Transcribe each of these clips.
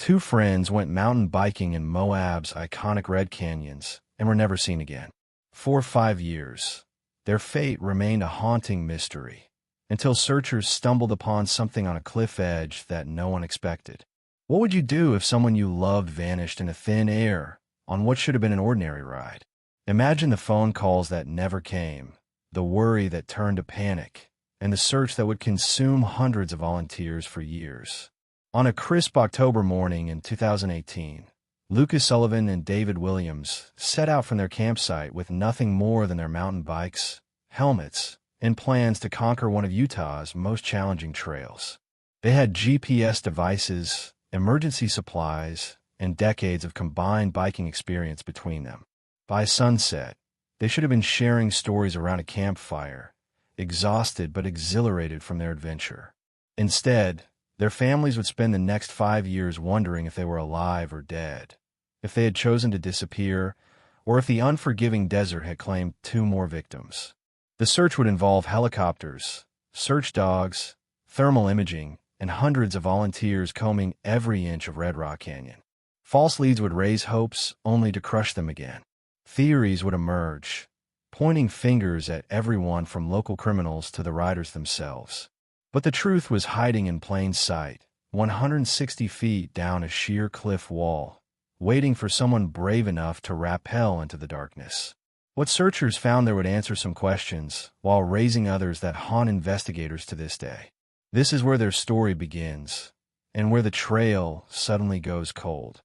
Two friends went mountain biking in Moab's iconic Red Canyons and were never seen again. For 5 years, their fate remained a haunting mystery, until searchers stumbled upon something on a cliff edge that no one expected. What would you do if someone you loved vanished into thin air on what should have been an ordinary ride? Imagine the phone calls that never came, the worry that turned to panic, and the search that would consume hundreds of volunteers for years. On a crisp October morning in 2018, Lucas Sullivan and David Williams set out from their campsite with nothing more than their mountain bikes, helmets, and plans to conquer one of Utah's most challenging trails. They had GPS devices, emergency supplies, and decades of combined biking experience between them. By sunset, they should have been sharing stories around a campfire, exhausted but exhilarated from their adventure. Instead, their families would spend the next 5 years wondering if they were alive or dead, if they had chosen to disappear, or if the unforgiving desert had claimed 2 more victims. The search would involve helicopters, search dogs, thermal imaging, and hundreds of volunteers combing every inch of Red Rock Canyon. False leads would raise hopes only to crush them again. Theories would emerge, pointing fingers at everyone from local criminals to the riders themselves. But the truth was hiding in plain sight, 160 feet down a sheer cliff wall, waiting for someone brave enough to rappel into the darkness. What searchers found there would answer some questions, while raising others that haunt investigators to this day. This is where their story begins, and where the trail suddenly goes cold.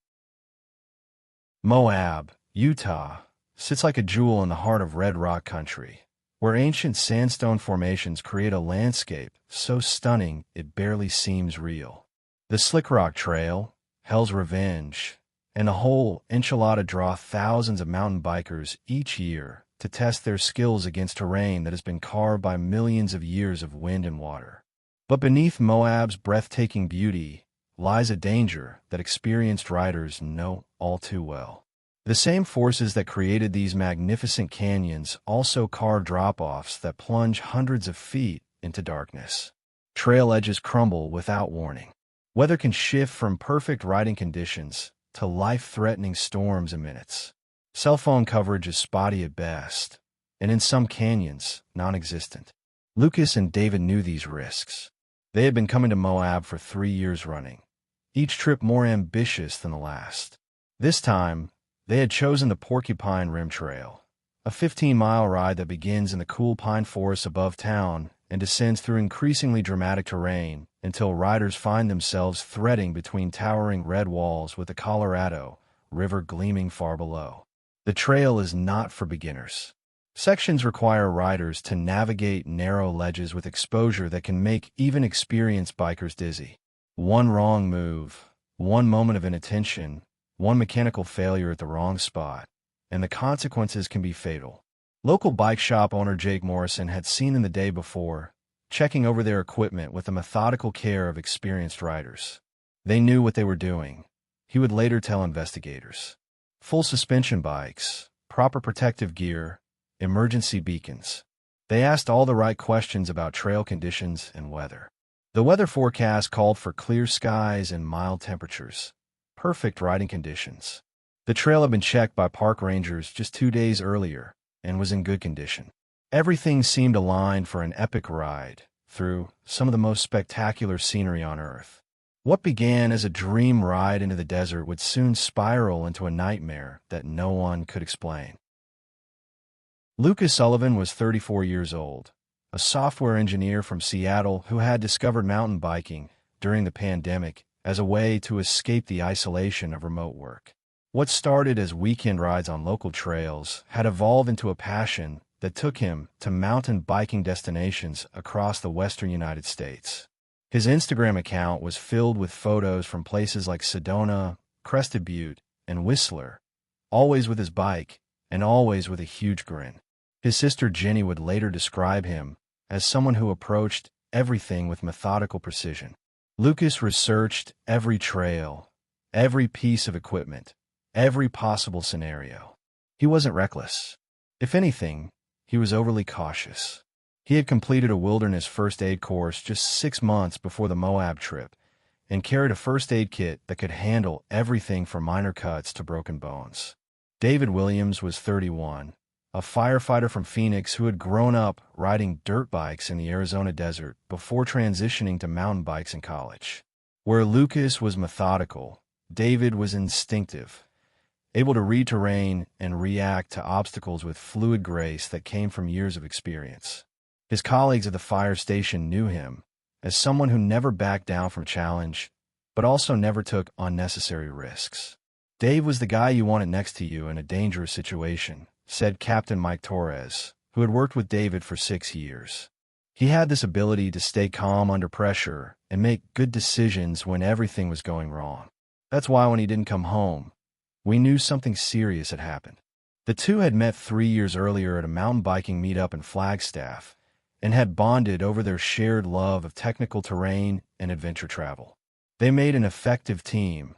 Moab, Utah, sits like a jewel in the heart of Red Rock country, where ancient sandstone formations create a landscape so stunning it barely seems real. The Slick Rock Trail, Hell's Revenge, and the whole enchilada draw thousands of mountain bikers each year to test their skills against terrain that has been carved by millions of years of wind and water. But beneath Moab's breathtaking beauty lies a danger that experienced riders know all too well. The same forces that created these magnificent canyons also carve drop-offs that plunge hundreds of feet into darkness. Trail edges crumble without warning. Weather can shift from perfect riding conditions to life-threatening storms in minutes. Cell phone coverage is spotty at best, and in some canyons, non-existent. Lucas and David knew these risks. They had been coming to Moab for 3 years running, each trip more ambitious than the last. This time, they had chosen the Porcupine Rim Trail, a 15-mile ride that begins in the cool pine forests above town and descends through increasingly dramatic terrain until riders find themselves threading between towering red walls with the Colorado River gleaming far below. The trail is not for beginners. Sections require riders to navigate narrow ledges with exposure that can make even experienced bikers dizzy. One wrong move, one moment of inattention, one mechanical failure at the wrong spot, and the consequences can be fatal. Local bike shop owner Jake Morrison had seen them the day before, checking over their equipment with the methodical care of experienced riders. They knew what they were doing, he would later tell investigators. Full suspension bikes, proper protective gear, emergency beacons. They asked all the right questions about trail conditions and weather. The weather forecast called for clear skies and mild temperatures. Perfect riding conditions. The trail had been checked by park rangers just 2 days earlier and was in good condition. Everything seemed aligned for an epic ride through some of the most spectacular scenery on Earth. What began as a dream ride into the desert would soon spiral into a nightmare that no one could explain. Lucas Sullivan was 34 years old, a software engineer from Seattle who had discovered mountain biking during the pandemic as a way to escape the isolation of remote work. What started as weekend rides on local trails had evolved into a passion that took him to mountain biking destinations across the western United States. His Instagram account was filled with photos from places like Sedona, Crested Butte, and Whistler, always with his bike and always with a huge grin. His sister Jenny would later describe him as someone who approached everything with methodical precision. Lucas researched every trail, every piece of equipment, every possible scenario. He wasn't reckless. If anything, he was overly cautious. He had completed a wilderness first aid course just 6 months before the Moab trip, and carried a first aid kit that could handle everything from minor cuts to broken bones. David Williams was 31, a firefighter from Phoenix who had grown up riding dirt bikes in the Arizona desert before transitioning to mountain bikes in college. Where Lucas was methodical, David was instinctive, able to read terrain and react to obstacles with fluid grace that came from years of experience. His colleagues at the fire station knew him as someone who never backed down from challenge, but also never took unnecessary risks. Dave was the guy you wanted next to you in a dangerous situation, said Captain Mike Torres, who had worked with David for 6 years. He had this ability to stay calm under pressure and make good decisions when everything was going wrong. That's why when he didn't come home, we knew something serious had happened. The two had met 3 years earlier at a mountain biking meetup in Flagstaff and had bonded over their shared love of technical terrain and adventure travel. They made an effective team,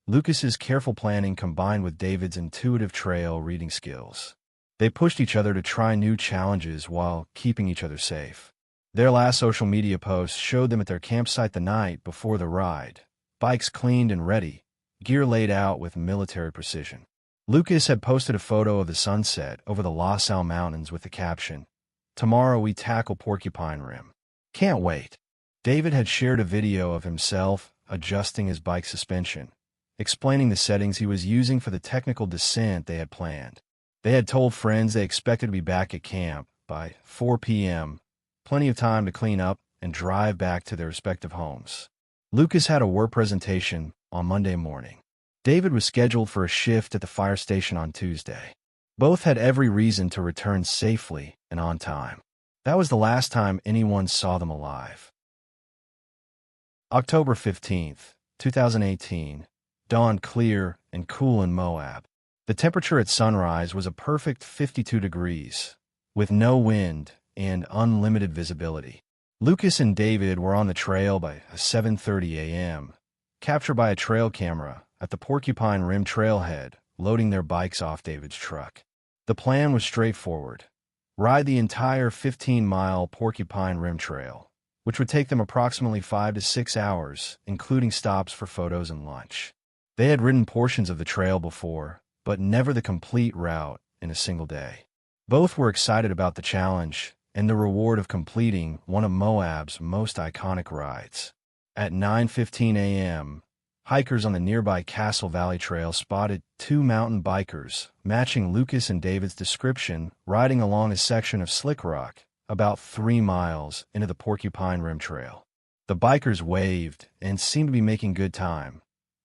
Lucas's careful planning combined with David's intuitive trail reading skills. They pushed each other to try new challenges while keeping each other safe. Their last social media post showed them at their campsite the night before the ride, bikes cleaned and ready, gear laid out with military precision. Lucas had posted a photo of the sunset over the La Salle Mountains with the caption, "Tomorrow we tackle Porcupine Rim. Can't wait." David had shared a video of himself adjusting his bike suspension, explaining the settings he was using for the technical descent they had planned. They had told friends they expected to be back at camp by 4 p.m., plenty of time to clean up and drive back to their respective homes. Lucas had a work presentation on Monday morning. David was scheduled for a shift at the fire station on Tuesday. Both had every reason to return safely and on time. That was the last time anyone saw them alive. October 15th, 2018, dawned clear and cool in Moab. The temperature at sunrise was a perfect 52 degrees, with no wind and unlimited visibility. Lucas and David were on the trail by 7:30 a.m., captured by a trail camera at the Porcupine Rim trailhead, loading their bikes off David's truck. The plan was straightforward. Ride the entire 15-mile Porcupine Rim Trail, which would take them approximately 5 to 6 hours, including stops for photos and lunch. They had ridden portions of the trail before, but never the complete route in a single day. Both were excited about the challenge and the reward of completing one of Moab's most iconic rides. At 9:15 a.m., hikers on the nearby Castle Valley Trail spotted 2 mountain bikers, matching Lucas and David's description, riding along a section of slick rock about 3 miles into the Porcupine Rim Trail. The bikers waved and seemed to be making good time,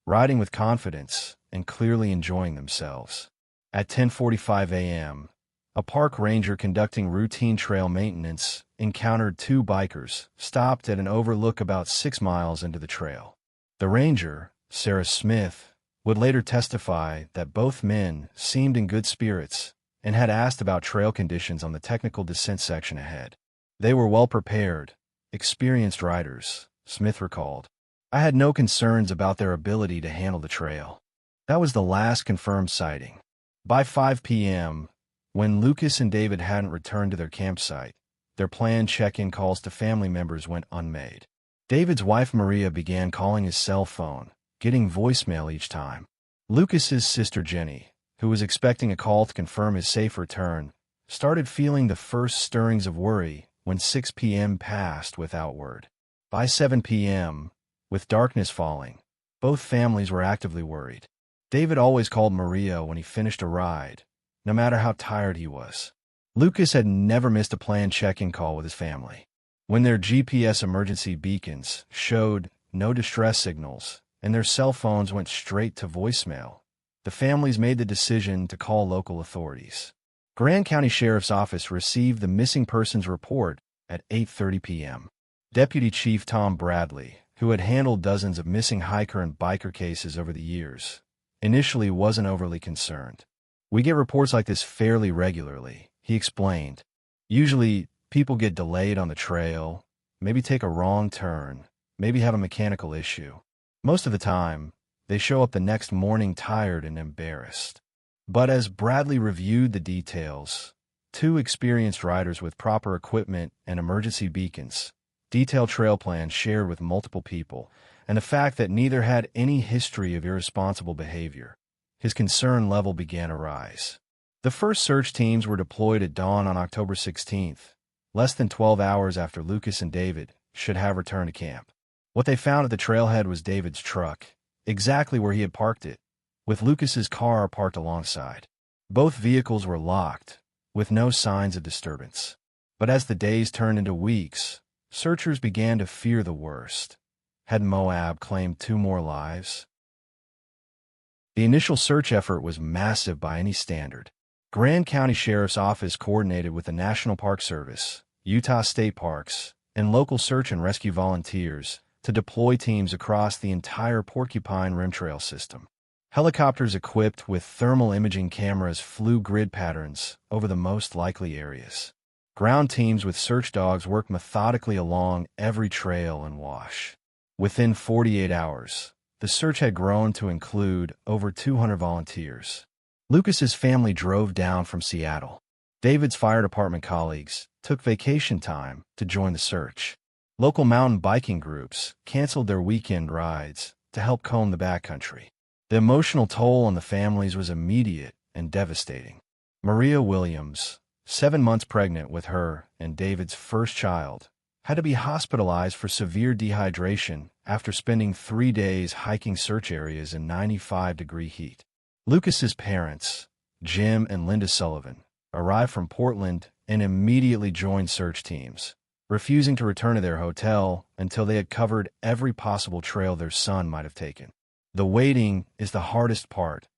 riding with confidence and clearly enjoying themselves. At 10:45 a.m., a park ranger conducting routine trail maintenance encountered 2 bikers, stopped at an overlook about 6 miles into the trail. The ranger, Sarah Smith, would later testify that both men seemed in good spirits and had asked about trail conditions on the technical descent section ahead. They were well prepared, experienced riders, Smith recalled. I had no concerns about their ability to handle the trail. That was the last confirmed sighting. By 5 p.m., when Lucas and David hadn't returned to their campsite, their planned check-in calls to family members went unmade. David's wife Maria began calling his cell phone, getting voicemail each time. Lucas's sister Jenny, who was expecting a call to confirm his safe return, started feeling the first stirrings of worry when 6 p.m. passed without word. By 7 p.m., with darkness falling, both families were actively worried. David always called Maria when he finished a ride, no matter how tired he was. Lucas had never missed a planned check-in call with his family. When their GPS emergency beacons showed no distress signals and their cell phones went straight to voicemail, the families made the decision to call local authorities. Grand County Sheriff's Office received the missing persons report at 8:30 p.m. Deputy Chief Tom Bradley, who had handled dozens of missing hiker and biker cases over the years, initially wasn't overly concerned. "We get reports like this fairly regularly," he explained. "Usually, people get delayed on the trail, maybe take a wrong turn, maybe have a mechanical issue. Most of the time, they show up the next morning tired and embarrassed." But as Bradley reviewed the details, 2 experienced riders with proper equipment and emergency beacons, detailed trail plans shared with multiple people, and the fact that neither had any history of irresponsible behavior, his concern level began to rise. The first search teams were deployed at dawn on October 16th, less than 12 hours after Lucas and David should have returned to camp. What they found at the trailhead was David's truck, exactly where he had parked it, with Lucas's car parked alongside. Both vehicles were locked, with no signs of disturbance. But as the days turned into weeks, searchers began to fear the worst. Had Moab claimed 2 more lives? The initial search effort was massive by any standard. Grand County Sheriff's Office coordinated with the National Park Service, Utah State Parks, and local search and rescue volunteers to deploy teams across the entire Porcupine Rim Trail system. Helicopters equipped with thermal imaging cameras flew grid patterns over the most likely areas. Ground teams with search dogs worked methodically along every trail and wash. Within 48 hours, the search had grown to include over 200 volunteers. Lucas's family drove down from Seattle. David's fire department colleagues took vacation time to join the search. Local mountain biking groups canceled their weekend rides to help comb the backcountry. The emotional toll on the families was immediate and devastating. Maria Williams, 7 months pregnant with her and David's first child, had to be hospitalized for severe dehydration after spending 3 days hiking search areas in 95-degree heat. Lucas's parents, Jim and Linda Sullivan, arrived from Portland and immediately joined search teams, refusing to return to their hotel until they had covered every possible trail their son might have taken. The waiting is the hardest part,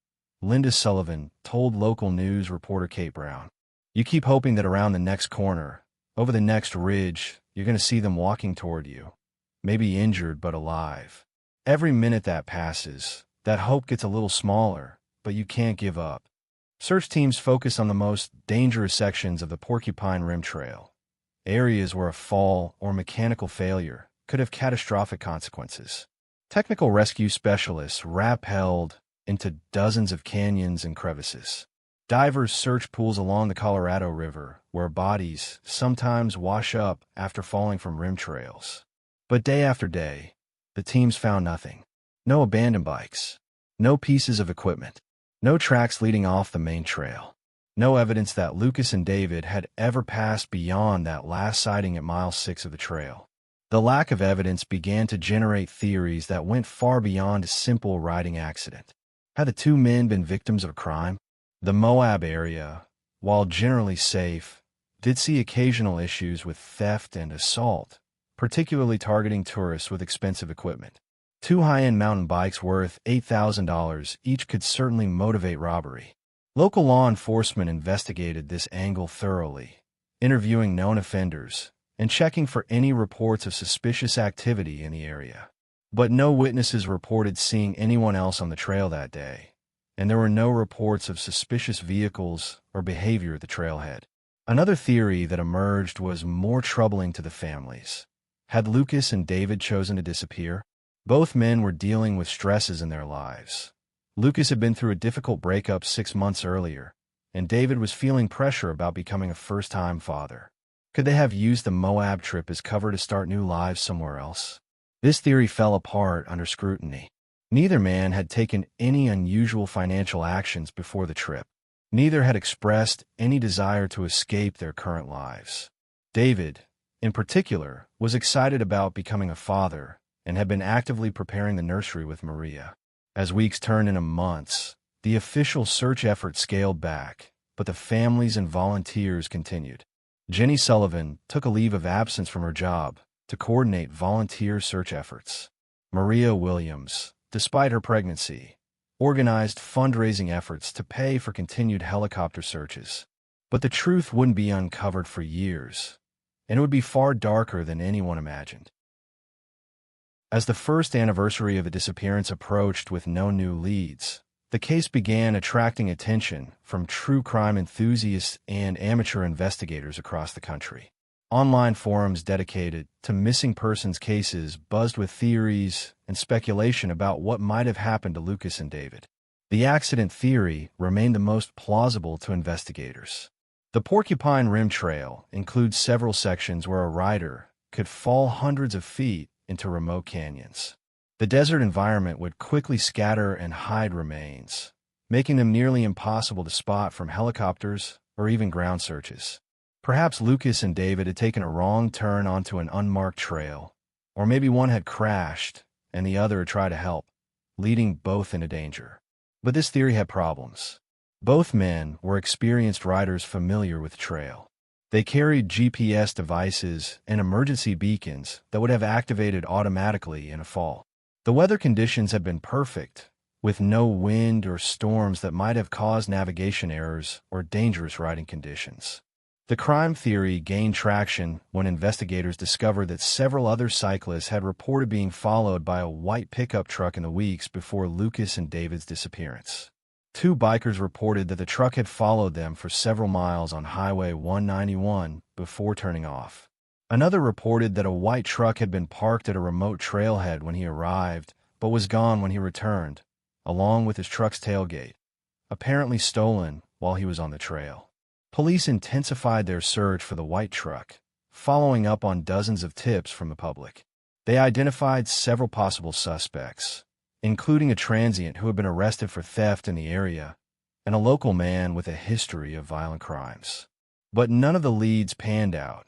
Linda Sullivan told local news reporter Kate Brown. You keep hoping that around the next corner, over the next ridge, you're going to see them walking toward you, maybe injured but alive. Every minute that passes, that hope gets a little smaller, but you can't give up. Search teams focus on the most dangerous sections of the Porcupine Rim Trail, areas where a fall or mechanical failure could have catastrophic consequences. Technical rescue specialists rappelled into dozens of canyons and crevices. Divers search pools along the Colorado River, where bodies sometimes wash up after falling from rim trails. But day after day, the teams found nothing. No abandoned bikes, no pieces of equipment, no tracks leading off the main trail, no evidence that Lucas and David had ever passed beyond that last sighting at mile 6 of the trail. The lack of evidence began to generate theories that went far beyond a simple riding accident. Had the 2 men been victims of a crime? The Moab area, while generally safe, did see occasional issues with theft and assault, particularly targeting tourists with expensive equipment. 2 high-end mountain bikes worth $8,000 each could certainly motivate robbery. Local law enforcement investigated this angle thoroughly, interviewing known offenders and checking for any reports of suspicious activity in the area. But no witnesses reported seeing anyone else on the trail that day, and there were no reports of suspicious vehicles or behavior at the trailhead. Another theory that emerged was more troubling to the families. Had Lucas and David chosen to disappear? Both men were dealing with stresses in their lives. Lucas had been through a difficult breakup 6 months earlier, and David was feeling pressure about becoming a first-time father. Could they have used the Moab trip as cover to start new lives somewhere else? This theory fell apart under scrutiny. Neither man had taken any unusual financial actions before the trip. Neither had expressed any desire to escape their current lives. David, in particular, was excited about becoming a father and had been actively preparing the nursery with Maria. As weeks turned into months, the official search effort scaled back, but the families and volunteers continued. Jenny Sullivan took a leave of absence from her job to coordinate volunteer search efforts. Maria Williams, despite her pregnancy, organized fundraising efforts to pay for continued helicopter searches. But the truth wouldn't be uncovered for years, and it would be far darker than anyone imagined. As the first anniversary of the disappearance approached with no new leads, the case began attracting attention from true crime enthusiasts and amateur investigators across the country. Online forums dedicated to missing persons cases buzzed with theories and speculation about what might have happened to Lucas and David. The accident theory remained the most plausible to investigators. The Porcupine Rim Trail includes several sections where a rider could fall hundreds of feet into remote canyons. The desert environment would quickly scatter and hide remains, making them nearly impossible to spot from helicopters or even ground searches. Perhaps Lucas and David had taken a wrong turn onto an unmarked trail, or maybe one had crashed and the other had tried to help, leading both into danger. But this theory had problems. Both men were experienced riders familiar with the trail. They carried GPS devices and emergency beacons that would have activated automatically in a fall. The weather conditions had been perfect, with no wind or storms that might have caused navigation errors or dangerous riding conditions. The crime theory gained traction when investigators discovered that several other cyclists had reported being followed by a white pickup truck in the weeks before Lucas and David's disappearance. Two bikers reported that the truck had followed them for several miles on Highway 191 before turning off. Another reported that a white truck had been parked at a remote trailhead when he arrived, but was gone when he returned, along with his truck's tailgate, apparently stolen while he was on the trail. Police intensified their search for the white truck, following up on dozens of tips from the public. They identified several possible suspects, including a transient who had been arrested for theft in the area and a local man with a history of violent crimes. But none of the leads panned out,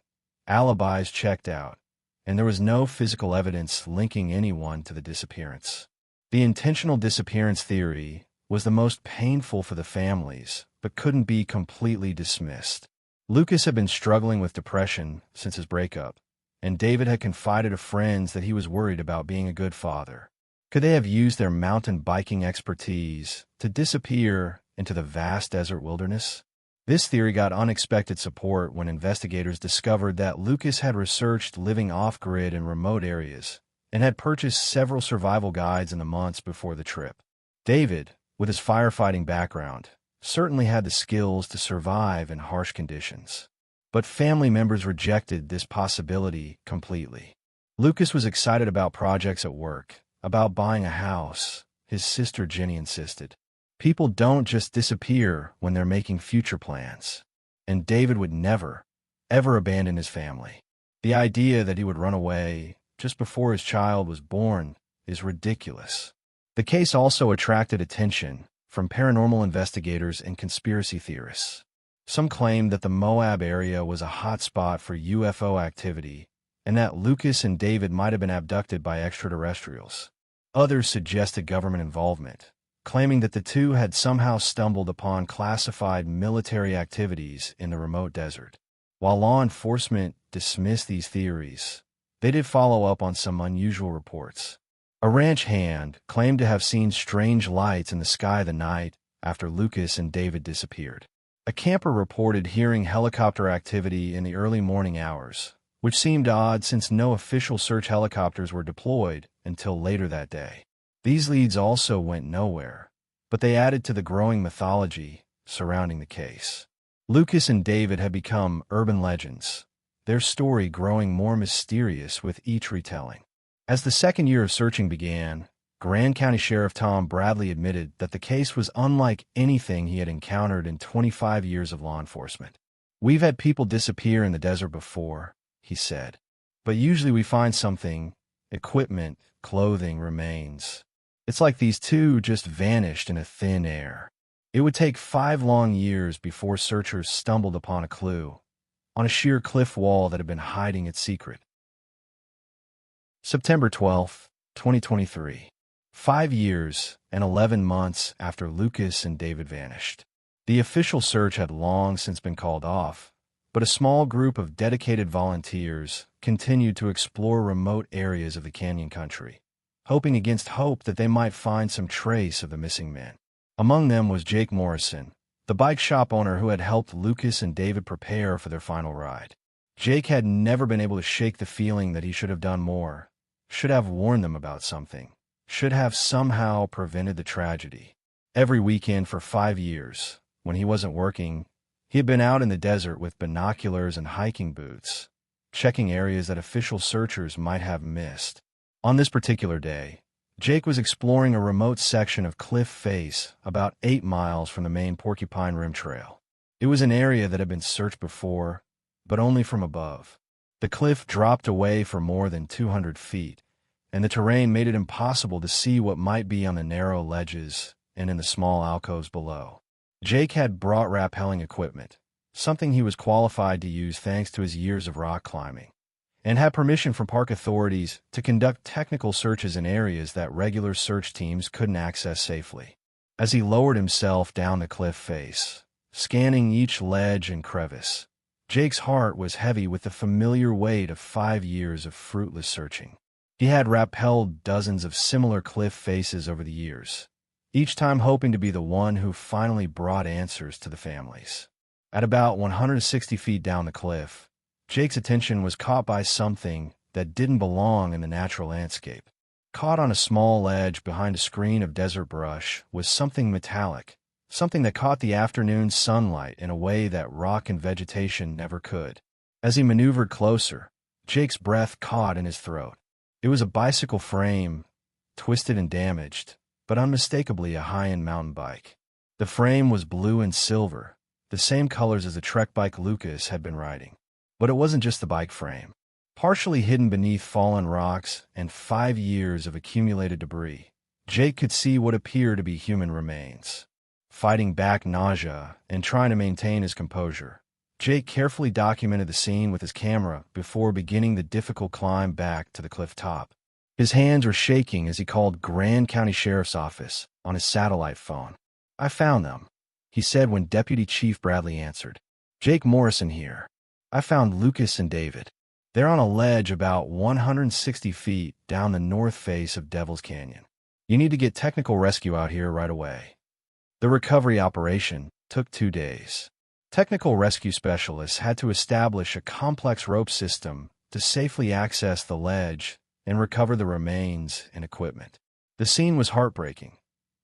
alibis checked out, and there was no physical evidence linking anyone to the disappearance. The intentional disappearance theory was the most painful for the families, but couldn't be completely dismissed. Lucas had been struggling with depression since his breakup, and David had confided to friends that he was worried about being a good father. Could they have used their mountain biking expertise to disappear into the vast desert wilderness? This theory got unexpected support when investigators discovered that Lucas had researched living off-grid in remote areas and had purchased several survival guides in the months before the trip. David, with his firefighting background, certainly had the skills to survive in harsh conditions. But family members rejected this possibility completely. Lucas was excited about projects at work, about buying a house. His sister Jenny insisted. People don't just disappear when they're making future plans. And David would never, ever abandon his family. The idea that he would run away just before his child was born is ridiculous. The case also attracted attention from paranormal investigators and conspiracy theorists. Some claimed that the Moab area was a hot spot for UFO activity and that Lucas and David might have been abducted by extraterrestrials. Others suggested government involvement, claiming that the two had somehow stumbled upon classified military activities in the remote desert. While law enforcement dismissed these theories, they did follow up on some unusual reports. A ranch hand claimed to have seen strange lights in the sky the night after Lucas and David disappeared. A camper reported hearing helicopter activity in the early morning hours, which seemed odd since no official search helicopters were deployed until later that day. These leads also went nowhere, but they added to the growing mythology surrounding the case. Lucas and David had become urban legends, their story growing more mysterious with each retelling. As the second year of searching began, Grand County Sheriff Tom Bradley admitted that the case was unlike anything he had encountered in 25 years of law enforcement. "We've had people disappear in the desert before," he said, "but usually we find something, equipment, clothing, remains. It's like these two just vanished in a thin air." It would take 5 long years before searchers stumbled upon a clue on a sheer cliff wall that had been hiding its secret. September 12, 2023. 5 years and 11 months after Lucas and David vanished. The official search had long since been called off, but a small group of dedicated volunteers continued to explore remote areas of the canyon country, hoping against hope that they might find some trace of the missing men. Among them was Jake Morrison, the bike shop owner who had helped Lucas and David prepare for their final ride. Jake had never been able to shake the feeling that he should have done more, should have warned them about something, should have somehow prevented the tragedy. Every weekend for 5 years, when he wasn't working, he had been out in the desert with binoculars and hiking boots, checking areas that official searchers might have missed. On this particular day, Jake was exploring a remote section of cliff face about 8 miles from the main Porcupine Rim Trail. It was an area that had been searched before, but only from above. The cliff dropped away for more than 200 feet, and the terrain made it impossible to see what might be on the narrow ledges and in the small alcoves below. Jake had brought rappelling equipment, something he was qualified to use thanks to his years of rock climbing, and had permission from park authorities to conduct technical searches in areas that regular search teams couldn't access safely. As he lowered himself down the cliff face, scanning each ledge and crevice, Jake's heart was heavy with the familiar weight of 5 years of fruitless searching. He had rappelled dozens of similar cliff faces over the years, each time hoping to be the one who finally brought answers to the families. At about 160 feet down the cliff, Jake's attention was caught by something that didn't belong in the natural landscape. Caught on a small ledge behind a screen of desert brush was something metallic, something that caught the afternoon sunlight in a way that rock and vegetation never could. As he maneuvered closer, Jake's breath caught in his throat. It was a bicycle frame, twisted and damaged, but unmistakably a high-end mountain bike. The frame was blue and silver, the same colors as the trek bike Lucas had been riding. But it wasn't just the bike frame. Partially hidden beneath fallen rocks and 5 years of accumulated debris, Jake could see what appeared to be human remains. Fighting back nausea and trying to maintain his composure, Jake carefully documented the scene with his camera before beginning the difficult climb back to the cliff top. His hands were shaking as he called Grand County Sheriff's Office on his satellite phone. "I found them," he said when Deputy Chief Bradley answered. "Jake Morrison here. I found Lucas and David. They're on a ledge about 160 feet down the north face of Devil's Canyon. You need to get technical rescue out here right away." The recovery operation took 2 days. Technical rescue specialists had to establish a complex rope system to safely access the ledge and recover the remains and equipment. The scene was heartbreaking.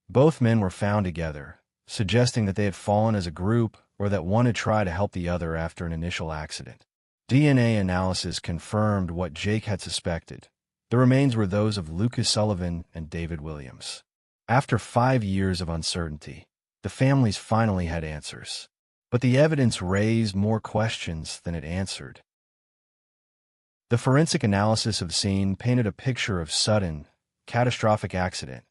Both men were found together, suggesting that they had fallen as a group or that one had tried to help the other after an initial accident. DNA analysis confirmed what Jake had suspected. The remains were those of Lucas Sullivan and David Williams. After 5 years of uncertainty, the families finally had answers. But the evidence raised more questions than it answered. The forensic analysis of the scene painted a picture of sudden, catastrophic accident,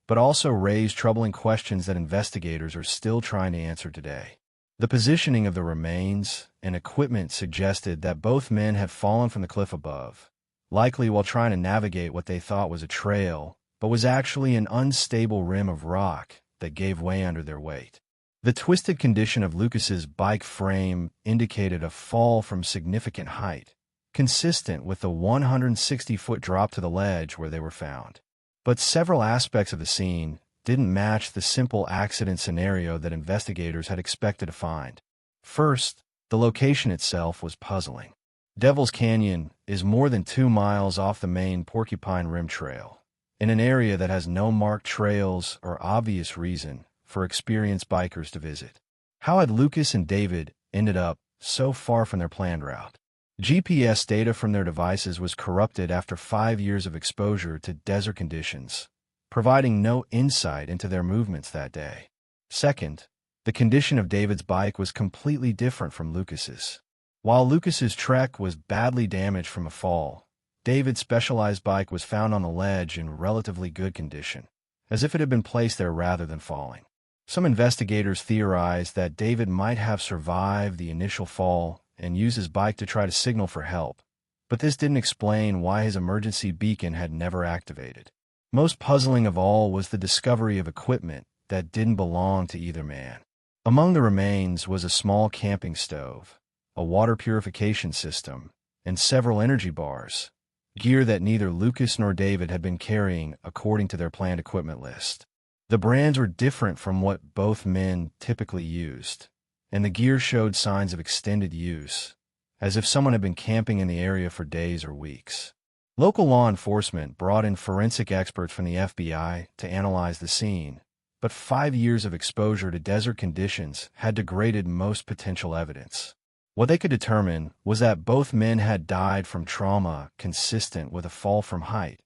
but also raised troubling questions that investigators are still trying to answer today. The positioning of the remains and equipment suggested that both men had fallen from the cliff above, likely while trying to navigate what they thought was a trail, but was actually an unstable rim of rock that gave way under their weight. The twisted condition of Lucas's bike frame indicated a fall from significant height, consistent with the 160-foot drop to the ledge where they were found. But several aspects of the scene didn't match the simple accident scenario that investigators had expected to find. First, the location itself was puzzling. Devil's Canyon is more than 2 miles off the main Porcupine Rim Trail, in an area that has no marked trails or obvious reason for experienced bikers to visit. How had Lucas and David ended up so far from their planned route? GPS data from their devices was corrupted after 5 years of exposure to desert conditions, providing no insight into their movements that day. Second, the condition of David's bike was completely different from Lucas's. While Lucas's trek was badly damaged from a fall, David's specialized bike was found on the ledge in relatively good condition, as if it had been placed there rather than falling. Some investigators theorized that David might have survived the initial fall and used his bike to try to signal for help, but this didn't explain why his emergency beacon had never activated. Most puzzling of all was the discovery of equipment that didn't belong to either man. Among the remains was a small camping stove, a water purification system, and several energy bars, gear that neither Lucas nor David had been carrying according to their planned equipment list. The brands were different from what both men typically used, and the gear showed signs of extended use, as if someone had been camping in the area for days or weeks. Local law enforcement brought in forensic experts from the FBI to analyze the scene, but 5 years of exposure to desert conditions had degraded most potential evidence. What they could determine was that both men had died from trauma consistent with a fall from height,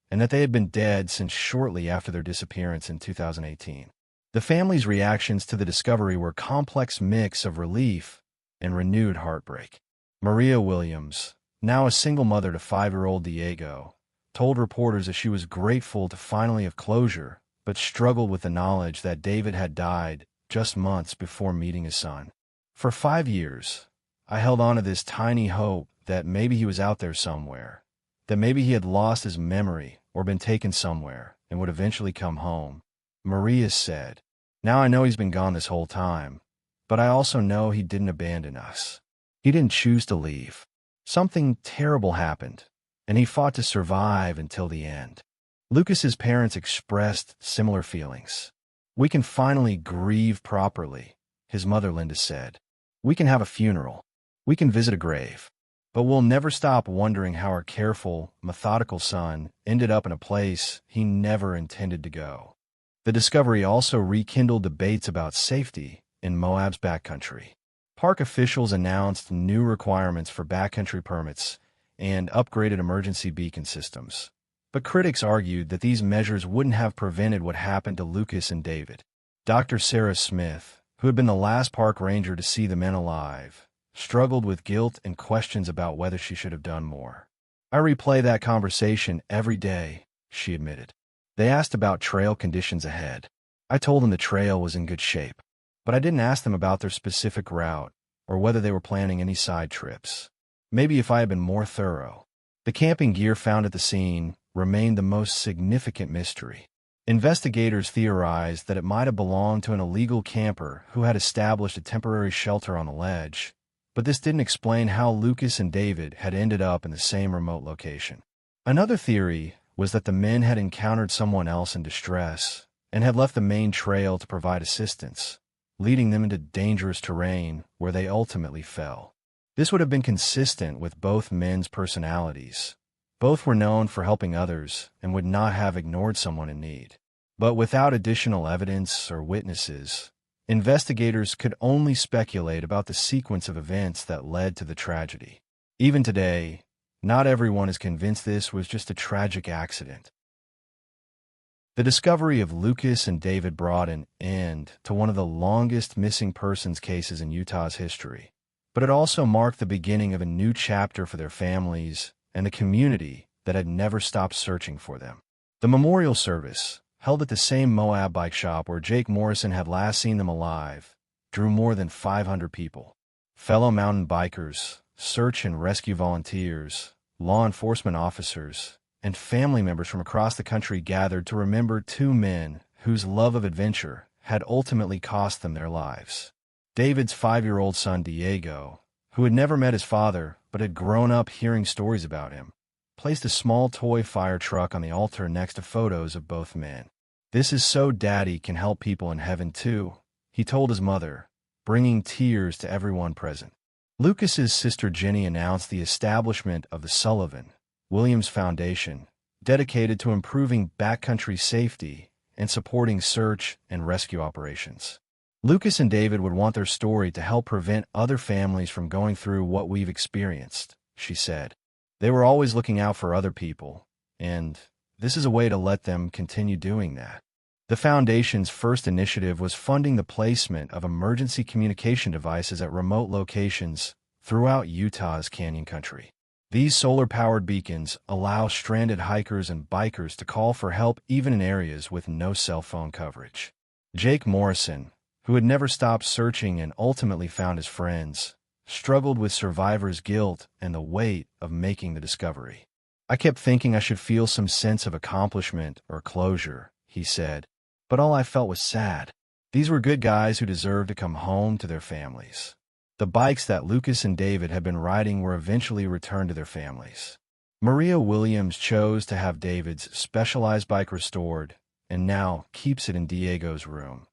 and that they had been dead since shortly after their disappearance in 2018. The family's reactions to the discovery were a complex mix of relief and renewed heartbreak. Maria Williams, now a single mother to 5-year-old Diego, told reporters that she was grateful to finally have closure, but struggled with the knowledge that David had died just months before meeting his son. For 5 years, I held on to this tiny hope that maybe he was out there somewhere, that maybe he had lost his memory or been taken somewhere and would eventually come home. Maria said, "Now I know he's been gone this whole time, but I also know he didn't abandon us. He didn't choose to leave. Something terrible happened, and he fought to survive until the end." Lucas's parents expressed similar feelings. "We can finally grieve properly," his mother Linda said. "We can have a funeral. We can visit a grave. But we'll never stop wondering how our careful, methodical son ended up in a place he never intended to go." The discovery also rekindled debates about safety in Moab's backcountry. Park officials announced new requirements for backcountry permits and upgraded emergency beacon systems. But critics argued that these measures wouldn't have prevented what happened to Lucas and David. Dr. Sarah Smith, who had been the last park ranger to see the men alive, struggled with guilt and questions about whether she should have done more. "I replay that conversation every day," she admitted. "They asked about trail conditions ahead. I told them the trail was in good shape, but I didn't ask them about their specific route or whether they were planning any side trips. Maybe if I had been more thorough." The camping gear found at the scene remained the most significant mystery. Investigators theorized that it might have belonged to an illegal camper who had established a temporary shelter on the ledge, but this didn't explain how Lucas and David had ended up in the same remote location. Another theory was that the men had encountered someone else in distress and had left the main trail to provide assistance, leading them into dangerous terrain where they ultimately fell. This would have been consistent with both men's personalities. Both were known for helping others and would not have ignored someone in need. But without additional evidence or witnesses, investigators could only speculate about the sequence of events that led to the tragedy. Even today, not everyone is convinced this was just a tragic accident. The discovery of Lucas and David brought an end to one of the longest missing persons cases in Utah's history, but it also marked the beginning of a new chapter for their families and the community that had never stopped searching for them. The memorial service, held at the same Moab bike shop where Jake Morrison had last seen them alive, drew more than 500 people. Fellow mountain bikers, search and rescue volunteers, law enforcement officers, and family members from across the country gathered to remember two men whose love of adventure had ultimately cost them their lives. David's 5-year-old son Diego, who had never met his father but had grown up hearing stories about him, placed a small toy fire truck on the altar next to photos of both men. "This is so Daddy can help people in heaven too," he told his mother, bringing tears to everyone present. Lucas's sister Jenny announced the establishment of the Sullivan Williams Foundation, dedicated to improving backcountry safety and supporting search and rescue operations. "Lucas and David would want their story to help prevent other families from going through what we've experienced," she said. "They were always looking out for other people, and this is a way to let them continue doing that." The foundation's first initiative was funding the placement of emergency communication devices at remote locations throughout Utah's canyon country. These solar-powered beacons allow stranded hikers and bikers to call for help even in areas with no cell phone coverage. Jake Morrison, who had never stopped searching and ultimately found his friends, struggled with survivor's guilt and the weight of making the discovery. "I kept thinking I should feel some sense of accomplishment or closure," he said, "but all I felt was sad. These were good guys who deserved to come home to their families." The bikes that Lucas and David had been riding were eventually returned to their families. Maria Williams chose to have David's specialized bike restored and now keeps it in Diego's room,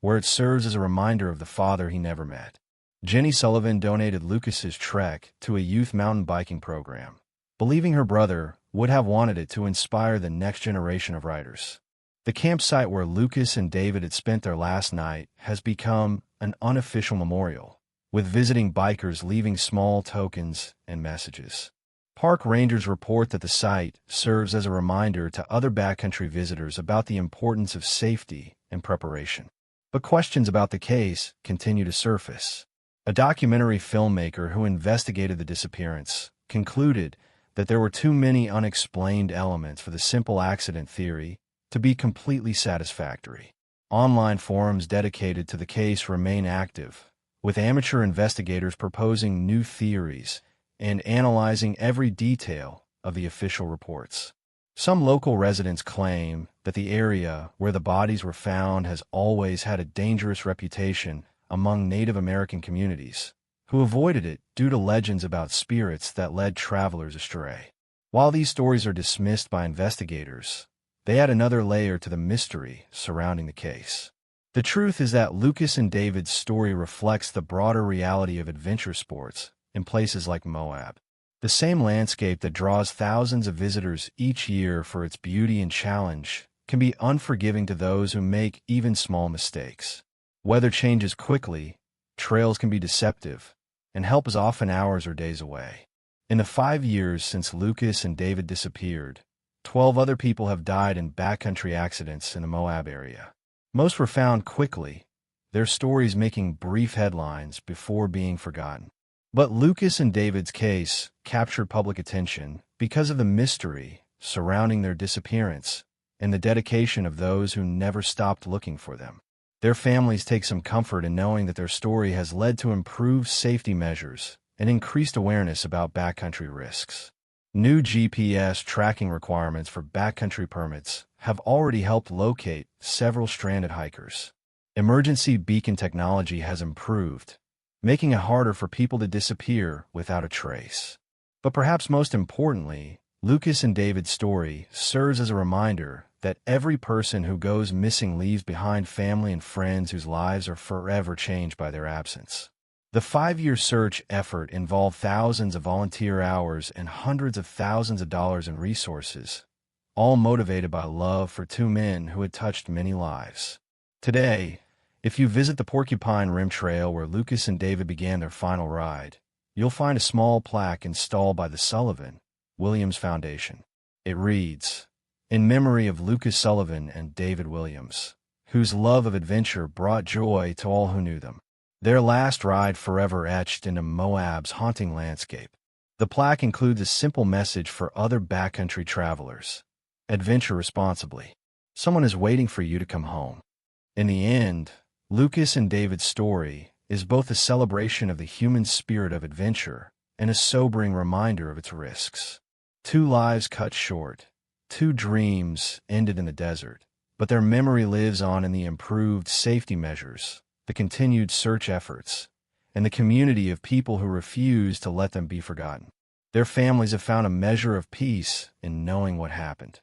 where it serves as a reminder of the father he never met. Jenny Sullivan donated Lucas's Trek to a youth mountain biking program, believing her brother would have wanted it to inspire the next generation of riders. The campsite where Lucas and David had spent their last night has become an unofficial memorial, with visiting bikers leaving small tokens and messages. Park rangers report that the site serves as a reminder to other backcountry visitors about the importance of safety and preparation. But questions about the case continue to surface. A documentary filmmaker who investigated the disappearance concluded that there were too many unexplained elements for the simple accident theory to be completely satisfactory. Online forums dedicated to the case remain active, with amateur investigators proposing new theories and analyzing every detail of the official reports. Some local residents claim that the area where the bodies were found has always had a dangerous reputation among Native American communities, who avoided it due to legends about spirits that led travelers astray. While these stories are dismissed by investigators, they add another layer to the mystery surrounding the case. The truth is that Lucas and David's story reflects the broader reality of adventure sports in places like Moab. The same landscape that draws thousands of visitors each year for its beauty and challenge can be unforgiving to those who make even small mistakes. Weather changes quickly, trails can be deceptive, and help is often hours or days away. In the 5 years since Lucas and David disappeared, 12 other people have died in backcountry accidents in the Moab area. Most were found quickly, their stories making brief headlines before being forgotten. But Lucas and David's case captured public attention because of the mystery surrounding their disappearance and the dedication of those who never stopped looking for them. Their families take some comfort in knowing that their story has led to improved safety measures and increased awareness about backcountry risks. New GPS tracking requirements for backcountry permits have already helped locate several stranded hikers. Emergency beacon technology has improved, making it harder for people to disappear without a trace. But perhaps most importantly, Lucas and David's story serves as a reminder that every person who goes missing leaves behind family and friends whose lives are forever changed by their absence. The 5-year search effort involved thousands of volunteer hours and hundreds of thousands of dollars in resources, all motivated by love for two men who had touched many lives. Today, if you visit the Porcupine Rim Trail where Lucas and David began their final ride, you'll find a small plaque installed by the Sullivan Williams Foundation. It reads, "In memory of Lucas Sullivan and David Williams, whose love of adventure brought joy to all who knew them. Their last ride forever etched into Moab's haunting landscape." The plaque includes a simple message for other backcountry travelers. Adventure responsibly. Someone is waiting for you to come home. In the end, Lucas and David's story is both a celebration of the human spirit of adventure and a sobering reminder of its risks. 2 lives cut short, 2 dreams ended in the desert, but their memory lives on in the improved safety measures, the continued search efforts, and the community of people who refuse to let them be forgotten. Their families have found a measure of peace in knowing what happened,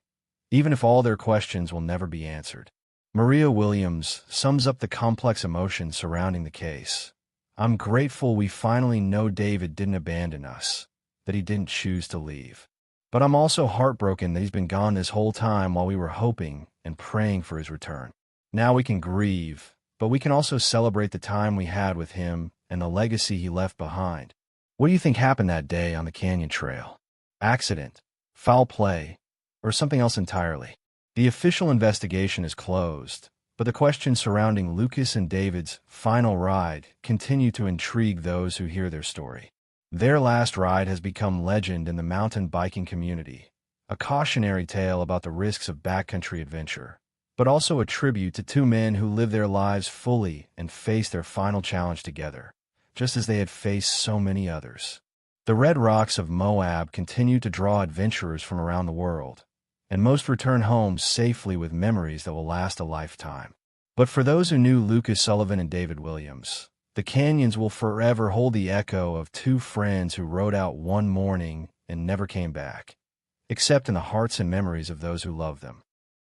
even if all their questions will never be answered. Maria Williams sums up the complex emotions surrounding the case. "I'm grateful we finally know David didn't abandon us, that he didn't choose to leave. But I'm also heartbroken that he's been gone this whole time while we were hoping and praying for his return. Now we can grieve, but we can also celebrate the time we had with him and the legacy he left behind." What do you think happened that day on the canyon trail? Accident, foul play, or something else entirely? The official investigation is closed, but the questions surrounding Lucas and David's final ride continue to intrigue those who hear their story. Their last ride has become legend in the mountain biking community, a cautionary tale about the risks of backcountry adventure, but also a tribute to two men who lived their lives fully and faced their final challenge together, just as they had faced so many others. The red rocks of Moab continue to draw adventurers from around the world, and most return home safely with memories that will last a lifetime. But for those who knew Lucas Sullivan and David Williams, the canyons will forever hold the echo of two friends who rode out one morning and never came back, except in the hearts and memories of those who loved them.